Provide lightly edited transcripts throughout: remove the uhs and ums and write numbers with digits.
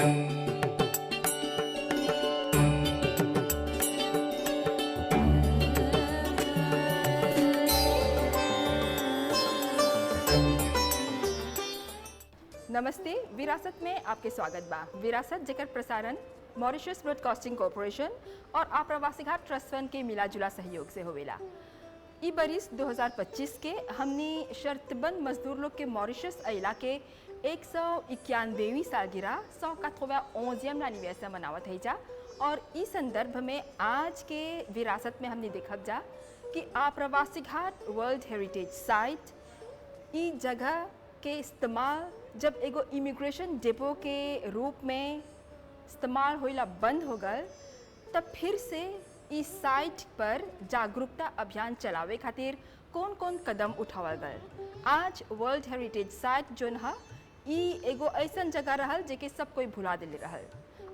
नमस्ते, विरासत में आपके स्वागत बा। विरासत जेकर प्रसारण मॉरिशस ब्रॉडकास्टिंग कॉरपोरेशन और आप्रवासी घाट ट्रस्ट फंड के मिलाजुला सहयोग से होवेला। ई बरिस 2025 के हमनी शर्तबंद मजदूर लोग के मॉरिशस अइला के 191वीं सालगिरह 191 एनिवर्सरी मनावत है जा। और इस संदर्भ में आज के विरासत में हमने देखब जा कि आप्रवासी घाट वर्ल्ड हेरिटेज साइट ई जगह के इस्तेमाल जब एगो इमिग्रेशन डिपो के रूप में इस्तेमाल होइला बंद हो गल, तब फिर से इस साइट पर जागरूकता अभियान चलावे खातिर कौन कौन कदम उठावल गल। आज वर्ल्ड हेरिटेज साइट जोन है ई एगो ऐसन जगह रहल जेके सब कोई भुला दिले रहल।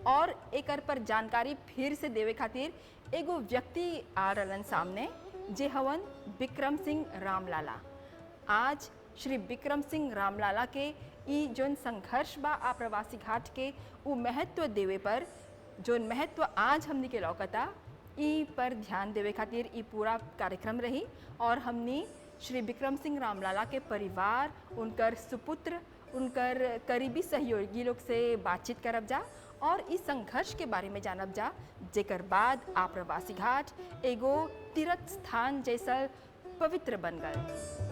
और एकर पर जानकारी फिर से देवे खातिर एगो व्यक्ति आ रहलन सामने, जे हवन विक्रम सिंह रामलाला। आज श्री विक्रम सिंह रामलाला के ई जोन संघर्ष बा आप्रवासी घाट के उ महत्व देवे पर, जोन महत्व आज हमनी के लौकता ई पर ध्यान देवे खातिर ई पूरा कार्यक्रम रही। और हमनी श्री विक्रम सिंह रामलाला के परिवार, उनकर सुपुत्र, उनकर करीबी सहयोगी लोग से बातचीत करब जा और इस संघर्ष के बारे में जानब जा, जेकर बाद आप्रवासी घाट एगो तीर्थ स्थान जैसा पवित्र बन गए।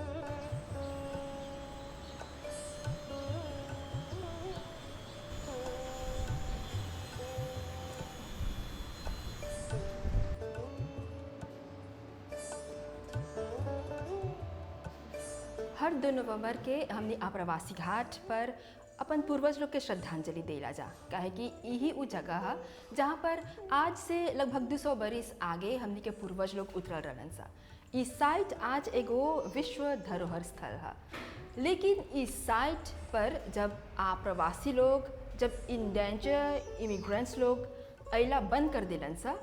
हर 2 नवंबर के हमने आप्रवासी घाट पर अपन पूर्वज लोग के श्रद्धांजलि देला जा, काहे कि यही वो जगह है जहाँ पर आज से लगभग 200 बरिस आगे हमने के पूर्वज लोग उतरल रहलन सा। इस साइट आज एगो विश्व धरोहर स्थल है, लेकिन इस साइट पर जब आप्रवासी लोग, जब इंडेंजर इमिग्रेंट्स लोग अइला बंद कर दिलन सा,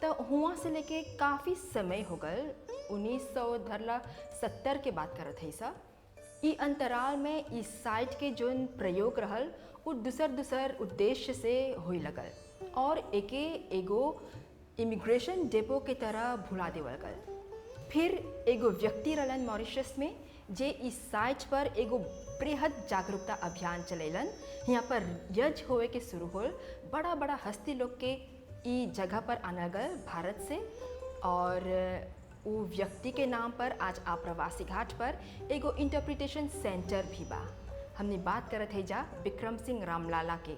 तो हुआ से लेके काफ़ी समय हो गल। 1970 के बात करत है सा। ई अंतराल में इस साइट के जोन प्रयोग रहल वो दूसर उद्देश्य से होई लगल और एके एगो इमिग्रेशन डिपो के तरह भुला देवल गल। फिर एगो व्यक्ति रहलन मॉरिशस में, जे इस साइट पर एगो बृहद जागरूकता अभियान चलेलन। यहाँ पर यज्ञ होए के शुरू होल, बड़ा बड़ा हस्ती लोग के ई जगह पर आना गल भारत से। और वो व्यक्ति के नाम पर आज आप्रवासी घाट पर एगो इंटरप्रिटेशन सेंटर भी बा। हमने बात करत है जा विक्रम सिंह रामलाला के।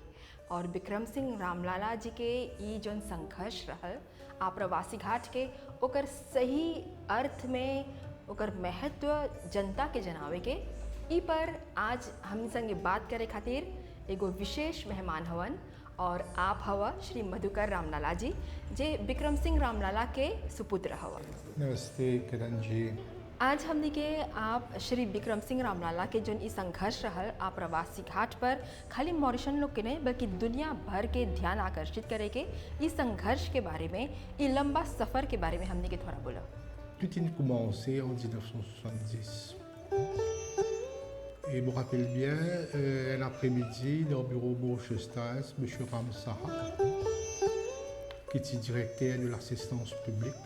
और विक्रम सिंह रामलाला जी के ई जोन संघर्ष रहल आप्रवासी घाट के, ओकर सही अर्थ में ओकर महत्व जनता के जनावे के, ई पर आज हम संगे बात करे खातिर एगो विशेष मेहमान हवन। और आप हवा श्री मधुकर रामलाला जी, जे विक्रम सिंह रामलाला के सुपुत्र हवा। नमस्ते किरण जी। आज हमने के आप श्री विक्रम सिंह रामलाला के जोन ई संघर्ष रहल आप्रवासी घाट पर खाली मॉरिशन लोग के नहीं बल्कि दुनिया भर के ध्यान आकर्षित करे के इस संघर्ष के बारे में, ई लंबा सफ़र के बारे में हमने के थोड़ा बोला। Tout a commencé en 1970. Et je me rappelle bien, un après-midi, dans le bureau Beauchestas, M. Ram Saha, qui était directeur de l'assistance publique,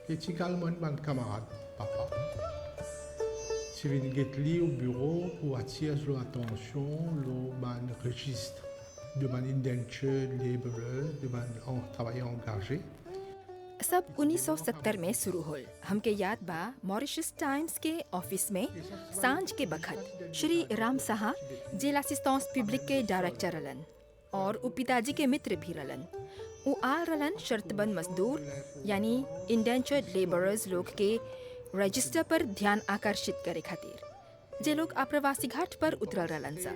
et également mon camarade, papa. Je suis venu au bureau pour attirer l'attention de registre de mon indentured laborer, de mon travailleur engagé. सब 1970 में शुरू होल। हमके याद बा Mauritius times के office में सांझ के बखत श्री राम साहा जेल असिस्टेंस पब्लिक के डायरेक्टर रहलन और उ पिताजी के मित्र भी रहलन। उ आ रहलन शर्तबंद मजदूर यानी इंडेंचर्ड लेबरर्स लोग के रजिस्टर पर ध्यान आकर्षित करे खातिर, जे लोग आप्रवासी घाट पर उतरल रहलन सा।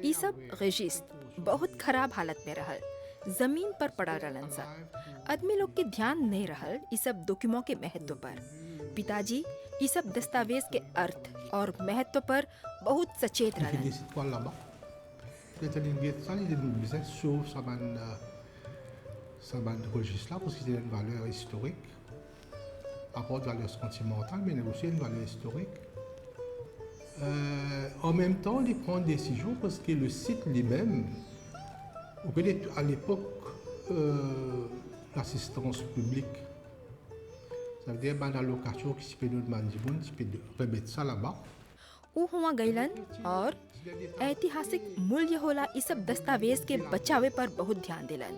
ई सब रजिस्टर बहुत खराब हालत में रहल, जमीन पर पड़ा रहलन सा। आदमी लोग के ध्यान नहीं रहल ई सब डॉक्यूमेंट के महत्व पर। पिताजी ई सब दस्तावेज के अर्थ और महत्व पर बहुत सचेत रहलन। Saban registre là parce que c'est une valeur historique, à part de valeur sentimentale, mais aussi une valeur historique. En même temps, il prend une décision parce que le site lui-même Vous connaissez, à l'époque, l'assistance publique, ça veut dire une allocation qui se peut demander, tu peux remettre ça là-bas. ऊ हुआ गईलन और ऐतिहासिक मूल्य होला इस सब दस्तावेज के बचावे पर बहुत ध्यान दिलन।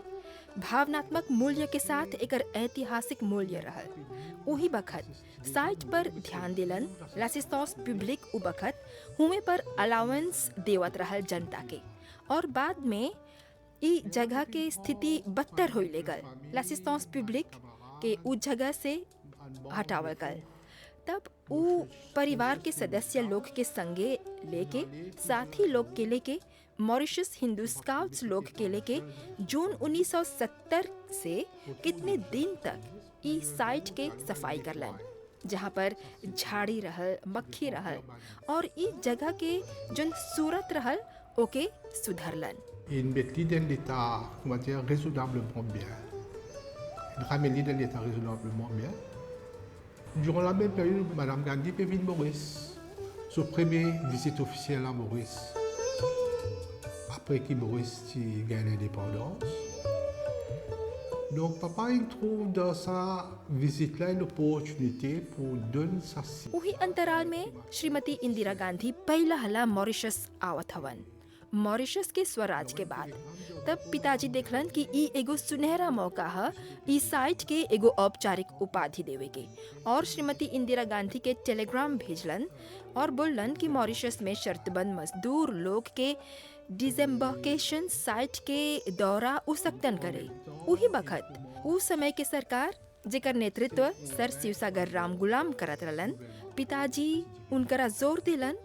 भावनात्मक मूल्य के साथ एकर ऐतिहासिक मूल्य रहल। उही बखत साइट पर ध्यान दिलन l'assistance publique उ बखत हुए पर अलाउंस देवत रहल जनता के और बाद में ई जगह के स्थिति बदतर होई ले गल। l'assistance publique के उ जगह से हटावल गल। तब उ परिवार के सदस्य लोग के संगे लेके साथी लोग के लेके मॉरिशस हिंदू स्काउट्स लोग के लेके जून 1970 से कितने दिन तक ई साइट के सफाई करलन, जहाँ पर झाड़ी रहल, मक्खी रहल और ई जगह के जन सूरत रहल ओके सुधरलन। Et une bêtise dans l'état, on va dire, raisonnablement bien. Une ramélie dans l'état raisonnablement bien. Durant la même période, Mme Gandhi peut venir Maurice. Son premier visite officielle à Maurice. Après que Maurice gagne l'indépendance. Donc, papa, il trouve dans sa visite-là une opportunité pour donner sa उही अंतराल में श्रीमती इंदिरा गांधी पहला हला Mauritius आवत हवन। Mauritius के स्वराज के बाद तब पिताजी देखलन कि ई एगो सुनहरा मौका है ई साइट के एगो औपचारिक उपाधि देवे के और श्रीमती इंदिरा गांधी के टेलीग्राम भेजलन और बोलन कि मॉरिशस में शर्तबंद मजदूर लोग के डिसेम्बर्केशन साइट के दौरा उसक्तन करे। उही बखत उ समय के सरकार जेकर नेतृत्व सर शिवसागर राम गुलाम करत रहलन, पिताजी उनकरा जोर दिलन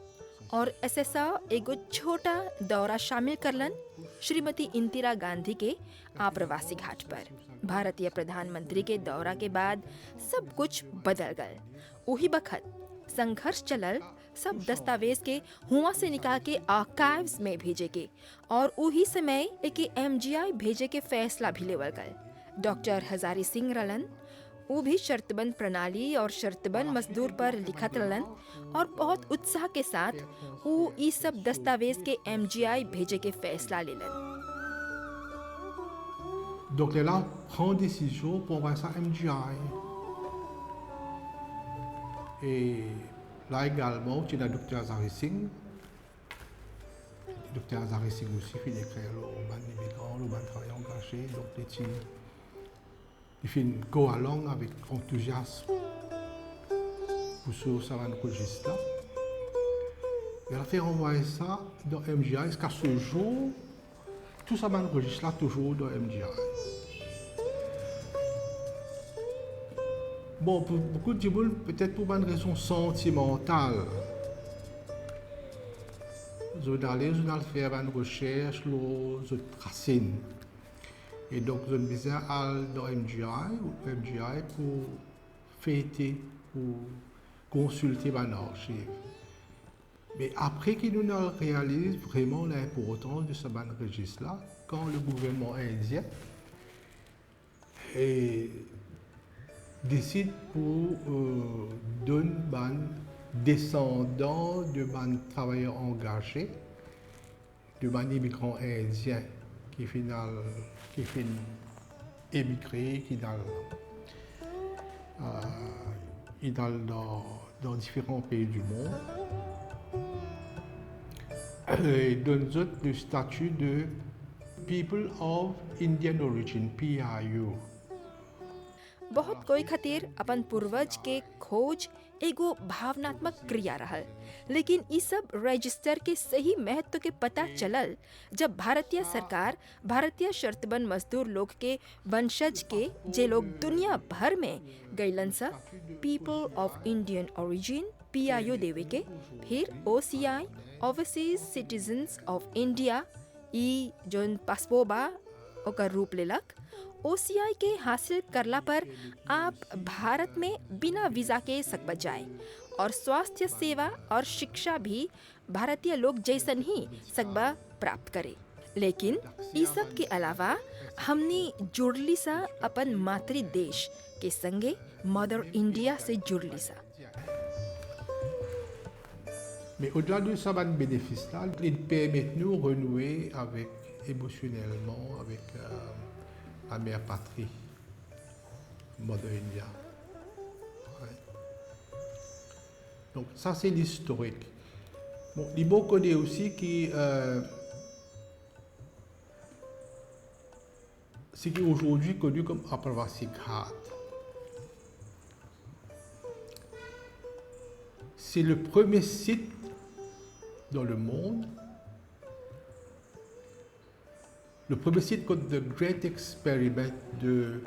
और एसएसआ एगो छोटा दौरा शामिल करलन श्रीमती इंदिरा गांधी के आप्रवासी घाट पर। भारतीय प्रधानमंत्री के दौरा के बाद सब कुछ बदल गए। उही बखत संघर्ष चलल सब दस्तावेज के हुआ से निकाल के आर्काइव्स में भेजे के और उही समय एक एमजीआई भेजे के फैसला भी लेवल गए। डॉक्टर हजारी सिंह रलन वो भी शर्तबंद प्रणाली और शर्तबंद मजदूर पर लिखत रहलन और बहुत उत्साह के साथ वो ई सब दस्तावेज के एमजीआई भेजे के फैसला लेलन। Donc là, prend décision pour avoir ça MGI. Et là également, tu as le docteur Azari Singh. Le docteur Azari Singh aussi fait écrire le ban immigrant, le ban travail engagé. Donc, il fait une go along avec enthousiasme pour ce savant registre là. Il a fait envoyer ça dans MGI jusqu'à ce jour. Tout ça m'enregistre là toujours dans MGI. Bon, pour beaucoup de gens, peut-être pour une raison sentimentale, je vais aller faire une recherche, je tracer. Et donc, je vais aller dans MGI pour fêter, pour consulter mon archive. Mais après que nous réalisons vraiment l'importance de ce registre-là, quand le gouvernement indien décide pour donner des descendants de travailleurs engagés, de immigrants indiens qui finissent émigrer, qui dans différents pays du monde. Et donne le statut de People of Indian Origin, PIO. बहुत कोई खातिर अपन पूर्वज के खोज एगो भावनात्मक क्रिया रहल, लेकिन ई सब रजिस्टर के सही महत्व के पता चलल जब भारतीय सरकार भारतीय शर्तबंद मजदूर लोग के वंशज के जे लोग दुनिया भर में गईलन सा पीपल ऑफ इंडियन ओरिजिन पीआईओ देवे के, फिर OCI overseas citizens of India ई जोन पासपोबा ओकर रूप लेलक। ओसीआई के हासिल करला पर आप भारत में बिना वीज़ा के सकबा जाए और स्वास्थ्य सेवा और शिक्षा भी भारतीय लोग जैसन ही सकबा प्राप्त करे। लेकिन इस सब के अलावा हमने जुड़ली सा अपन मातृ देश के संगे मदर इंडिया से जुड़ली सा। Mais au-delà de ça, le bénéfice-là, il permet de nous renouer avec émotionnellement avec la mère patrie, Mother India. Ouais. Donc ça c'est l'historique. Bon, Libo connaît aussi ce qui est aujourd'hui connu comme Apravasi Ghat. C'est le premier site dans le monde, le premier site comme The Great Experiment de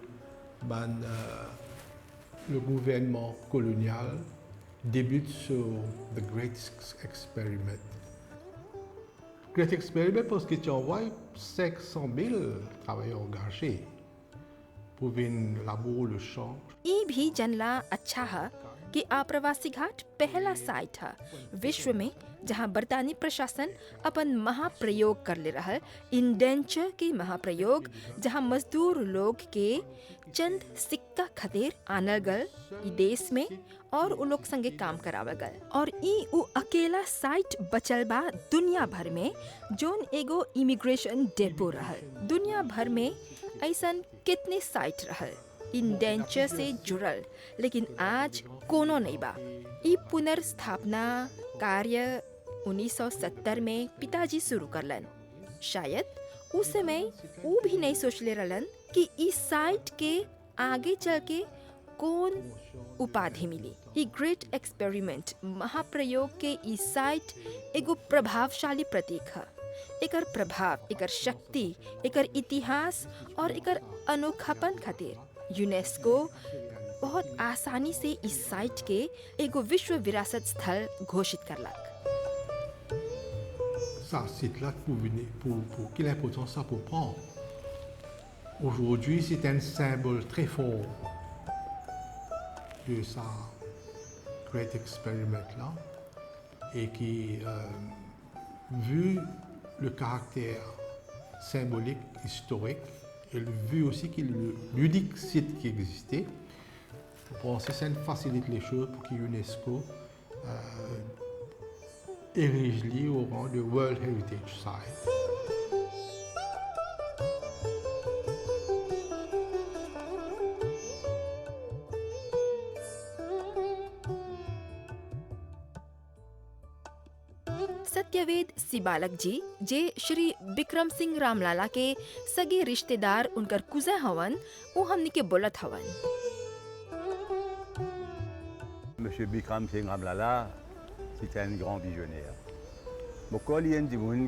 le gouvernement colonial débute sur The Great Experiment. Great Experiment parce que tu envoies 500 000 travailleurs engagés pour venir labourer le champ. ई भी जनला अच्छा है कि आप्रवासी घाट पहला site है विश्व में जहां बरतानी प्रशासन अपन महाप्रयोग कर ले रहा है इंडेंचर के महाप्रयोग, जहां मजदूर लोग के चंद सिक्का खातिर आनल गल ई देश में और उ लोग संगे काम करावल गल। और ई उ अकेला साइट बचल बा दुनिया भर में जोन एगो इमिग्रेशन डेपो रहल। दुनिया भर में ऐसन कितने साइट रहल इंडेंचर से जुड़ल, लेकिन आज कोनो नहीं बा। ई पुनर्स्थापना कार्य 1970 में पिताजी शुरू करलन। शायद उस समय वो भी नहीं सोचले रहलन कि इस साइट के आगे चल के कौन उपाधि मिली। ई ग्रेट एक्सपेरिमेंट महाप्रयोग के ई साइट एगो प्रभावशाली प्रतीक है। एकर प्रभाव, एकर शक्ति, एकर इतिहास और एकर अनोखापन खातिर यूनेस्को बहुत आसानी से इस साइट के एगो विश्व विरासत स्थल घोषित करलक। Ça, c'est là pour quelle importance ça pour prendre. Aujourd'hui, c'est un symbole très fort de ça Great Experiment là, et qui, vu le caractère symbolique, historique, et vu aussi qu'il est l'unique site qui existait, je pense que ça facilite les choses pour que l'UNESCO érige lui au rang de World Heritage Site. Satyavedu सिबालक जी जे श्री विक्रम सिंह रामलाला के सगे रिश्तेदार उनकर कुजा हवन, वो हमनी के बोलत हवन। Monsieur Bikram Singh Ramlala, c'est un grand visionnaire. Beaucoup il y a des gens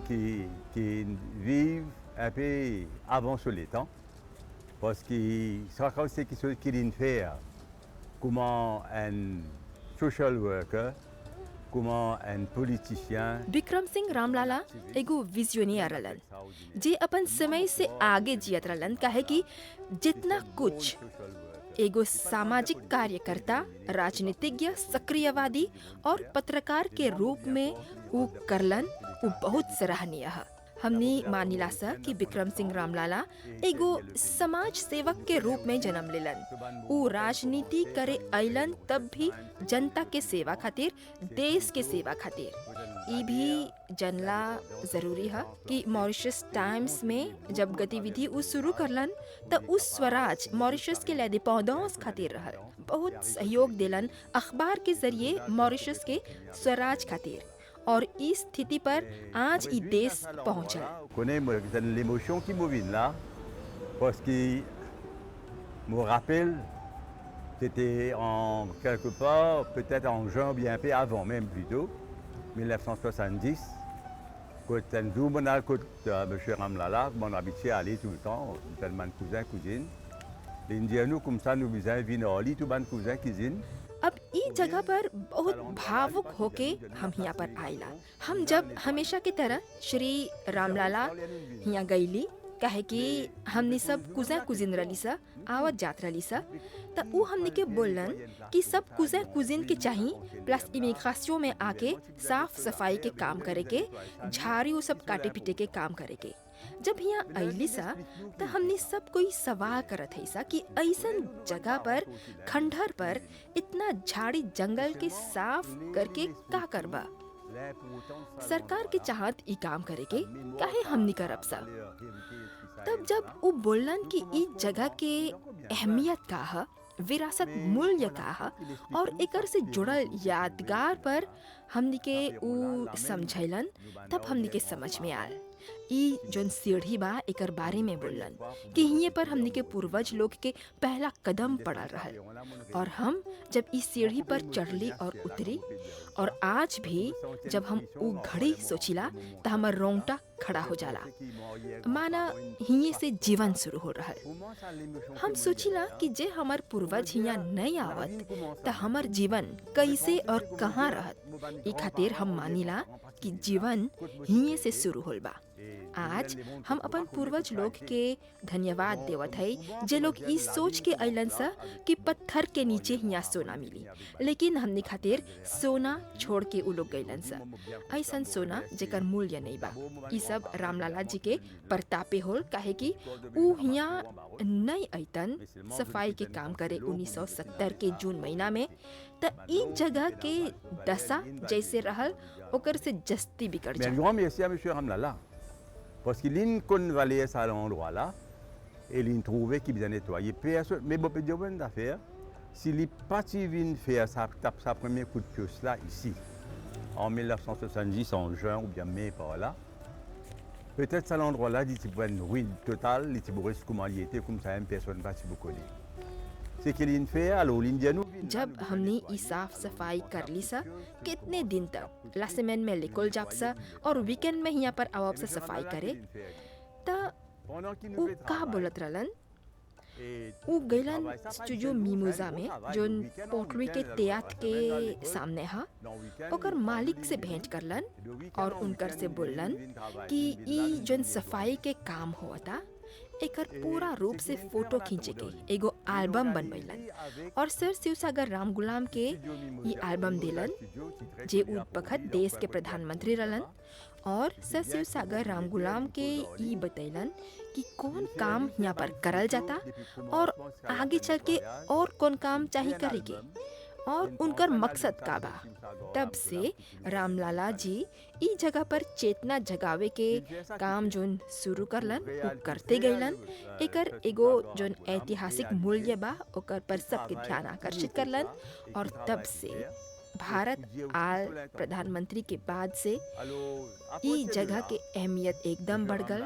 qui vivent un peu avant sur les temps, parce que c'est quelque chose qu'il vient faire, comment un social worker, comment un politicien. Vikram Singh Ram Lalla एगो visionary रहलन जे अपन समय से आगे जियत रहलन, काहे कि जितना कुछ एगो सामाजिक कार्यकर्ता, राजनीतिज्ञ, सक्रियवादी और पत्रकार के रूप में उ करलन, उ बहुत सराहनीय है। हमने मानिला सा कि विक्रम सिंह रामलाला एगो समाज सेवक के रूप में जन्म लेलन। उ राजनीति करे अइलन तब भी जनता के सेवा खातिर, देश के सेवा खातिर। ई भी जनला जरूरी है कि मॉरिशस टाइम्स में जब गतिविधि उ शुरू करलन त उस स्वराज मॉरिशस के लेदे पौधों खातिर रहल। बहुत सहयोग देलन अखबार के जरिए मॉरिशस के स्वराज खातिर, और इस स्थिति पर आज ई देश पहुंचा। connais l'émotion qui me vient là, parce que me rappelle, c'était en quelque part, peut-être en juin, bien peu avant même plutôt, 1970, quand un jour mon M. Ramlala, mon habitué à aller tout le temps, tellement cousin, cousine, l'Indien comme ça nous disait, viens aller tout ban cousin, cousine. अब ई जगह पर बहुत भावुक होके हम यहाँ पर आइला। हम जब हमेशा की तरह श्री रामलाला यहाँ गईली, कहे कि हमने सब कुजा कुजिन रली सा, आवत जात रली सा, त उ हमने के बोलन कि सब कुजा कुजिन के चाहिए प्लस इमिग्रेशन में आके साफ सफाई के काम करे के, झाड़ी सब काटे पीटे के काम करे के। जब यहाँ अइली सा त हमने सब कोई सवाल करत है सा कि ऐसन जगह पर, खंडहर पर इतना झाड़ी जंगल के साफ करके का करबा। सरकार के चाहत ई काम करे के काहे हमनी करब सा। तब जब वो बोलन कि ई जगह के अहमियत का है, विरासत मूल्य का है और एकर से जुड़ल यादगार पर हमनी के ऊ समझैलन, तब हमनी के समझ में आल। ई जोन सीढ़ी बा एकर बारे में बोलन कि हिये पर हमनी के पूर्वज लोग के पहला कदम पड़ल रहल और हम जब इस सीढ़ी पर चढ़ली और उतरी और आज भी जब हम ऊ घड़ी सोचिला तो हमार रोंगटा खड़ा हो जाला, माना हिये से जीवन शुरू हो रहल। हम सोचिला कि जे हमार पूर्वज हिया नहीं आवत तो हमार जीवन कैसे और कहाँ रहत। ई खातिर हम मानिला कि जीवन हिये से शुरू होल बा। आज हम अपन पूर्वज लोग के धन्यवाद देवत है जे लोग इस सोच के अइलन सा कि पत्थर के नीचे हिया सोना मिली, लेकिन हमने खातिर सोना छोड़ के उ लोग गइलन सा। ऐसन सोना जेकर मूल्य नहीं बा। ई सब रामलाला जी के प्रतापे होल, काहे कि उ हिया नहीं अइतन सफाई के काम करे 1970 के जून महीना में, त ई जगह के दशा जैसे रहल ओकर से जस्ती बिगड़ Mais un जाए। grand merci à M. Ramlala. Parce qu'il a convaincu à l'endroit-là et il a trouvé qu'il bien nettoyé. Mais bon, il y a une affaire. S'il n'est pas venu faire sa première coup de pioche là, ici, en 1970, en juin ou bien mai par là, peut-être à l'endroit-là, il y a une ruine totale, il y a comment il était, comme ça, une personne ne va pas connaître. C'est qu'il a fait, alors l'Indien nous vient. जब हमने ई साफ सफाई कर ली सा, कितने दिन तक लासेमेन में लिकोल जाप सा और वीकेंड में यहाँ पर आवब से सफाई करे, ता उ का बोलत रहलन, उ गइलन स्टूडियो मिमोजा में जोन पोटरी के तेयात के सामने हा, ओकर मालिक से भेंट करलन और उनकर से बोलन कि ई जोन सफाई के काम होता एकर पूरा रूप से फोटो खींचे के एगो एल्बम बनवैलन और सर शिवसागर राम गुलाम के ये एल्बम दिलन, जे उस वक्त देश के प्रधानमंत्री रहलन और सर शिवसागर राम गुलाम के ये बतैलन कि कौन काम यहाँ पर करल जाता और आगे चल के और कौन काम चाहिए करे के और उनकर मकसद का बा। तब से रामलाला जी ई जगह पर चेतना जगावे के काम जोन शुरू करलन उ करते गइलन। एकर एगो जोन ऐतिहासिक मूल्य बा ओकर पर सबके ध्यान आकर्षित करलन और तब से भारत आल प्रधानमंत्री के बाद से ई जगह के अहमियत एकदम बढ़ गल।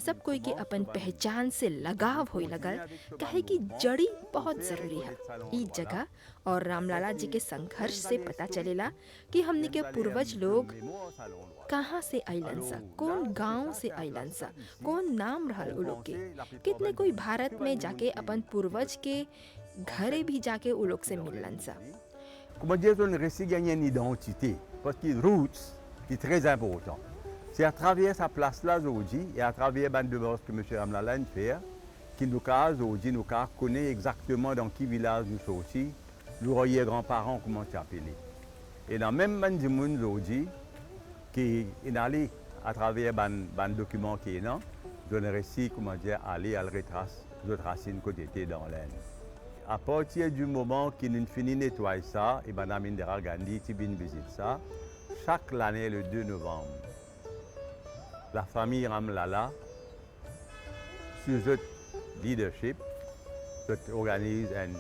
सब कोई के अपन पहचान से लगाव होए लगल, काहे कि जड़ी बहुत जरूरी है। ई जगह और रामलाला जी के संघर्ष से पता चलेला कि हमने के पूर्वज लोग कहाँ से अइलन सा, कौन गांव से अइलन सा, कौन नाम रहल उ लोग के। कितने कोई भारत में जाके अपन पूर्वज के घरे भी जाके उ लोग से मिलन सा। Comment dire, un récit gagne une identité, parce que roots est très important. C'est à travers sa place-là aujourd'hui et à travers la bande de base que M. Ramlala fait, qui nous aujourd'hui nous connaît exactement dans quel village nous sommes aussi, nous voyons grands-parents comment s'appeler. Et dans la même bande de monde aujourd'hui, qui est allé à travers le document qui est là, dans le récit, comment dire, aller à la retracer une côté dans l'aine. À partir du moment qu'il nous finit de nettoyer ça, et Mme Indira Gandhi qui vient visiter ça, chaque année le 2 novembre, la famille Ramlala, sous notre leadership, organise un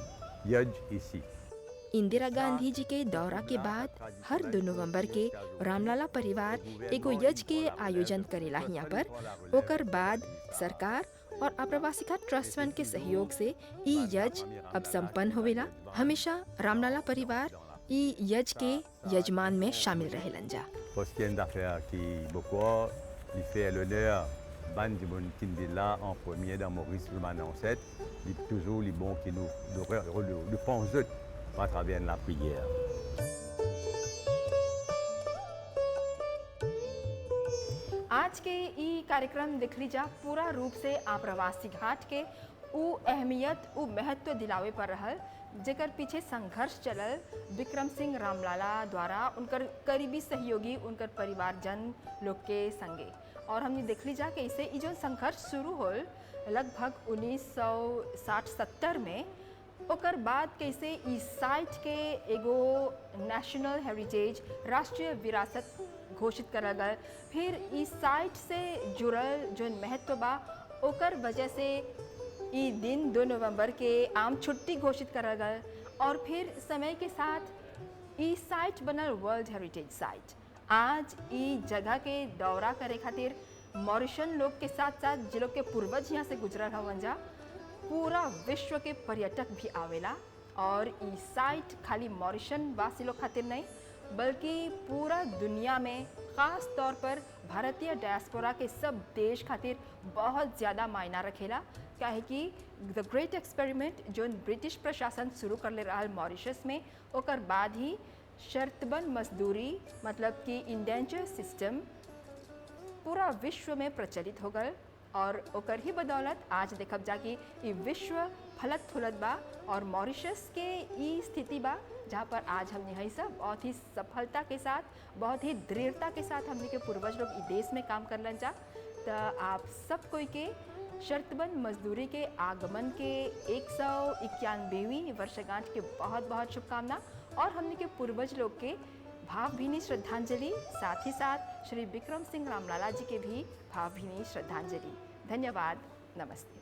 yaj ici. Indira Gandhi ji के दौरा के बाद हर 2 नवंबर के रामलाला परिवार एगो यज्ञ के आयोजन करेला यहाँ पर। ओकर बाद सरकार और आप्रवासी घाट ट्रस्ट फंड के सहयोग से ई यज्ञ अब संपन्न होवेला। हमेशा रामलाला परिवार ई यज्ञ के यजमान में शामिल रहेलन जा। Parce qu'il y a une affaire qui beaucoup lui fait l'honneur, Ban Djibon Kindila en premier dans Maurice le ancêtre, il toujours les bons qui nous pensent à travers la prière. आज के ई कार्यक्रम देख लीजा पूरा रूप से आप्रवासी घाट के उ अहमियत उ महत्व दिलावे पर रहल, जेकर पीछे संघर्ष चलल विक्रम सिंह रामलाला द्वारा उनकर करीबी सहयोगी उनकर परिवारजन लोग के संगे। और हमने देख लीजा कि इसे ई जो संघर्ष शुरू होल लगभग 1960-70 में, ओकर बाद कैसे ई साइट के एगो नेशनल हेरिटेज राष्ट्रीय विरासत घोषित करल गए। फिर इस साइट से जुड़ल जो महत्व बा ओकर वजह से ई दिन 2 नवंबर के आम छुट्टी घोषित करल गए और फिर समय के साथ ई साइट बनल वर्ल्ड हेरिटेज साइट। आज ई जगह के दौरा करे खातिर मॉरिशन लोग के साथ साथ जो लोग के पूर्वज यहाँ से गुजरल हवन जा, पूरा विश्व के पर्यटक भी आवेला। और ई साइट खाली मॉरिशन वासी लोग खातिर नहीं बल्कि पूरा दुनिया में ख़ास तौर पर भारतीय डायस्पोरा के सब देश खातिर बहुत ज़्यादा मायना रखेला। काहे कि द ग्रेट एक्सपेरिमेंट जो ब्रिटिश प्रशासन शुरू कर ले रहा मॉरिशस में, ओकर बाद ही शर्तबंद मजदूरी मतलब कि इंडेंचर सिस्टम पूरा विश्व में प्रचलित हो गए और ओकर ही बदौलत आज देखब जा कि ई विश्व फलत फुलत बा और मॉरिशस के ई स्थिति बा जहाँ पर आज हमने यही सब बहुत ही सफलता के साथ, बहुत ही दृढ़ता के साथ हमने के पूर्वज लोग ई देश में काम करलन जा। तो आप सब कोई के शर्तबंद मजदूरी के आगमन के 191वीं वर्षगांठ के बहुत बहुत शुभकामना और हमने के पूर्वज लोग के भावभीनी श्रद्धांजलि, साथ ही साथ श्री विक्रम सिंह रामलाला जी के भी भावभीनी श्रद्धांजलि। धन्यवाद, नमस्ते।